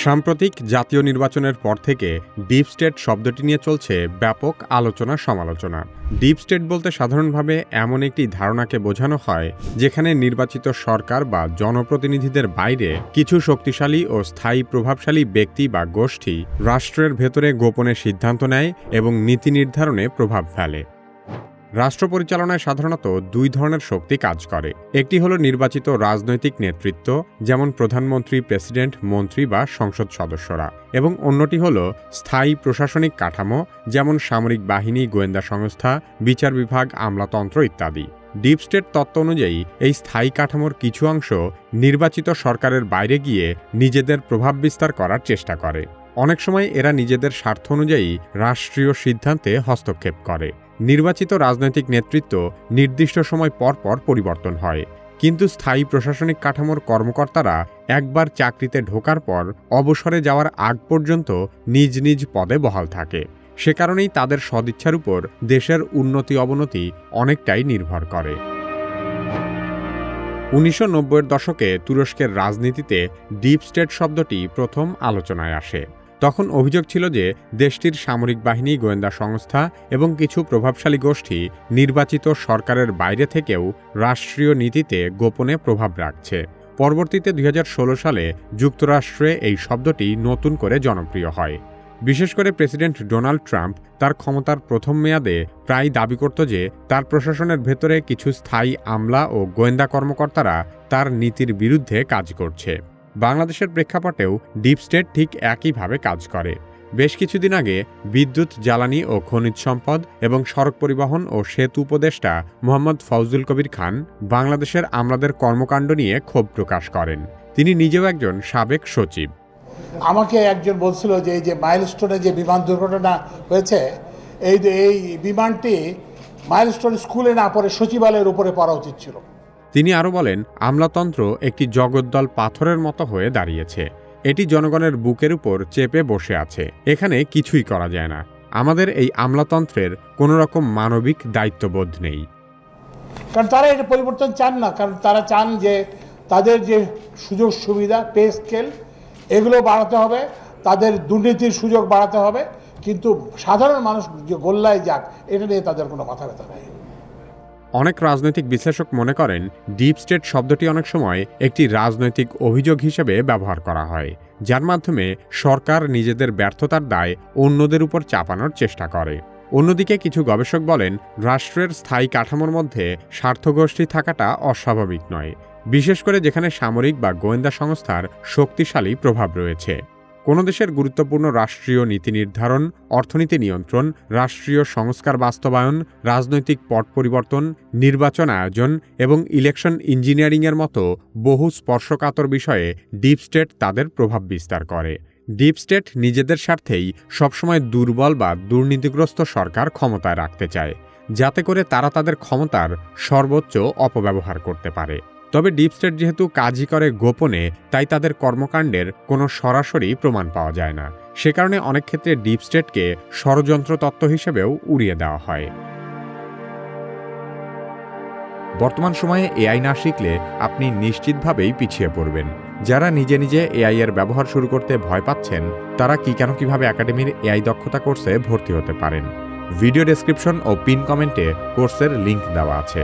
সাম্প্রতিক জাতীয় নির্বাচনের পর থেকে ডিপ স্টেট শব্দটি নিয়ে চলছে ব্যাপক আলোচনা সমালোচনা। ডিপ স্টেট বলতে সাধারণভাবে এমন একটি ধারণাকে বোঝানো হয় যেখানে নির্বাচিত সরকার বা জনপ্রতিনিধিদের বাইরে কিছু শক্তিশালী ও স্থায়ী প্রভাবশালী ব্যক্তি বা গোষ্ঠী রাষ্ট্রের ভেতরে গোপনে সিদ্ধান্ত নেয় এবং নীতি নির্ধারণে প্রভাব ফেলে। রাষ্ট্র পরিচালনায় সাধারণত দুই ধরনের শক্তি কাজ করে। একটি হলো নির্বাচিত রাজনৈতিক নেতৃত্ব, যেমন প্রধানমন্ত্রী, প্রেসিডেন্ট, মন্ত্রী বা সংসদ সদস্যরা, এবং অন্যটি হলো স্থায়ী প্রশাসনিক কাঠামো, যেমন সামরিক বাহিনী, গোয়েন্দা সংস্থা, বিচার বিভাগ, আমলাতন্ত্র ইত্যাদি। ডিপ স্টেট তত্ত্ব অনুযায়ী এই স্থায়ী কাঠামোর কিছু অংশ নির্বাচিত সরকারের বাইরে গিয়ে নিজেদের প্রভাব বিস্তার করার চেষ্টা করে। অনেক সময় এরা নিজেদের স্বার্থ অনুযায়ী রাষ্ট্রীয় সিদ্ধান্তে হস্তক্ষেপ করে। নির্বাচিত রাজনৈতিক নেতৃত্ব নির্দিষ্ট সময় পর পর পরিবর্তন হয়, কিন্তু স্থায়ী প্রশাসনিক কাঠামোর কর্মকর্তারা একবার চাকরিতে ঢোকার পর অবসরে যাওয়ার আগ পর্যন্ত নিজ নিজ পদে বহাল থাকে। সে কারণেই তাদের সদিচ্ছার উপর দেশের উন্নতি অবনতি অনেকটাই নির্ভর করে। 1990-এর দশকে তুরস্কের রাজনীতিতে ডিপ স্টেট শব্দটি প্রথম আলোচনায় আসে। তখন অভিযোগ ছিল যে দেশটির সামরিক বাহিনী, গোয়েন্দা সংস্থা এবং কিছু প্রভাবশালী গোষ্ঠী নির্বাচিত সরকারের বাইরে থেকেও রাষ্ট্রীয় নীতিতে গোপনে প্রভাব রাখছে। পরবর্তীতে 2016 সালে যুক্তরাষ্ট্রে এই শব্দটি নতুন করে জনপ্রিয় হয়। বিশেষ করে প্রেসিডেন্ট ডোনাল্ড ট্রাম্প তার ক্ষমতার প্রথম মেয়াদে প্রায় দাবি করত যে তার প্রশাসনের ভেতরে কিছু স্থায়ী আমলা ও গোয়েন্দা কর্মকর্তারা তার নীতির বিরুদ্ধে কাজ করছে। বাংলাদেশের প্রেক্ষাপটেও ডিপ স্টেট ঠিক একইভাবে কাজ করে। বেশ কিছুদিন আগে বিদ্যুৎ, জ্বালানি ও খনিজ সম্পদ এবং সড়ক পরিবহন ও সেতু উপদেষ্টা মোহাম্মদ ফজলুল কবির খান বাংলাদেশের আমলাদের কর্মকাণ্ড নিয়ে ক্ষোভ প্রকাশ করেন। তিনি নিজেও একজন সাবেক সচিব। আমাকে একজন বলছিল যে এই যে মাইলস্টোনে যে বিমান দুর্ঘটনা হয়েছে, এই বিমানটি মাইলস্টোন স্কুলে না পড়ে সচিবালয়ের উপরে পড়া উচিত ছিল। তিনি আরও বলেন, আমলাতন্ত্র একটি জগদ্দল পাথরের মতো হয়ে দাঁড়িয়েছে। এটি জনগণের বুকের উপর চেপে বসে আছে। এখানে কিছুই করা যায় না। আমাদের এই আমলাতন্ত্রের কোনো রকম মানবিক দায়িত্ববোধ নেই। কারণ তারা এটা পরিবর্তন চান না, কারণ তারা চান যে তাদের যে সুযোগ সুবিধা, পে স্কেল, এগুলো বাড়াতে হবে, তাদের দুর্নীতির সুযোগ বাড়াতে হবে, কিন্তু সাধারণ মানুষ যে গোল্লায় যাক এটা নিয়ে তাদের কোনো মাথা ব্যথা নেই। অনেক রাজনৈতিক বিশ্লেষক মনে করেন ডিপ স্টেট শব্দটি অনেক সময় একটি রাজনৈতিক অভিযোগ হিসেবে ব্যবহার করা হয়, যার মাধ্যমে সরকার নিজেদের ব্যর্থতার দায় অন্যদের উপর চাপানোর চেষ্টা করে। অন্যদিকে কিছু গবেষক বলেন, রাষ্ট্রের স্থায়ী কাঠামোর মধ্যে স্বার্থগোষ্ঠী থাকাটা অস্বাভাবিক নয়, বিশেষ করে যেখানে সামরিক বা গোয়েন্দা সংস্থার শক্তিশালী প্রভাব রয়েছে। কোনো দেশের গুরুত্বপূর্ণ রাষ্ট্রীয় নীতি নির্ধারণ, অর্থনীতি নিয়ন্ত্রণ, রাষ্ট্রীয় সংস্কার বাস্তবায়ন, রাজনৈতিক পট পরিবর্তন, নির্বাচন আয়োজন এবং ইলেকশন ইঞ্জিনিয়ারিংয়ের মতো বহু স্পর্শকাতর বিষয়ে ডিপ স্টেট তাদের প্রভাব বিস্তার করে। ডিপ স্টেট নিজেদের স্বার্থেই সবসময় দুর্বল বা দুর্নীতিগ্রস্ত সরকার ক্ষমতায় রাখতে চায়, যাতে করে তারা তাদের ক্ষমতার সর্বোচ্চ অপব্যবহার করতে পারে। তবে ডিপ স্টেট যেহেতু কাজই করে গোপনে, তাই তাদের কর্মকাণ্ডের কোনো সরাসরি প্রমাণ পাওয়া যায় না। সে কারণে অনেক ক্ষেত্রে ডিপ স্টেটকে ষড়যন্ত্র তত্ত্ব হিসেবেও উড়িয়ে দেওয়া হয়। বর্তমান সময়ে এআই না শিখলে আপনি নিশ্চিতভাবেই পিছিয়ে পড়বেন। যারা নিজে নিজে এআই এর ব্যবহার শুরু করতে ভয় পাচ্ছেন, তারা কিভাবে একাডেমির এআই দক্ষতা কোর্সে ভর্তি হতে পারেন। ভিডিও ডেসক্রিপশন ও পিন কমেন্টে কোর্সের লিংক দেওয়া আছে।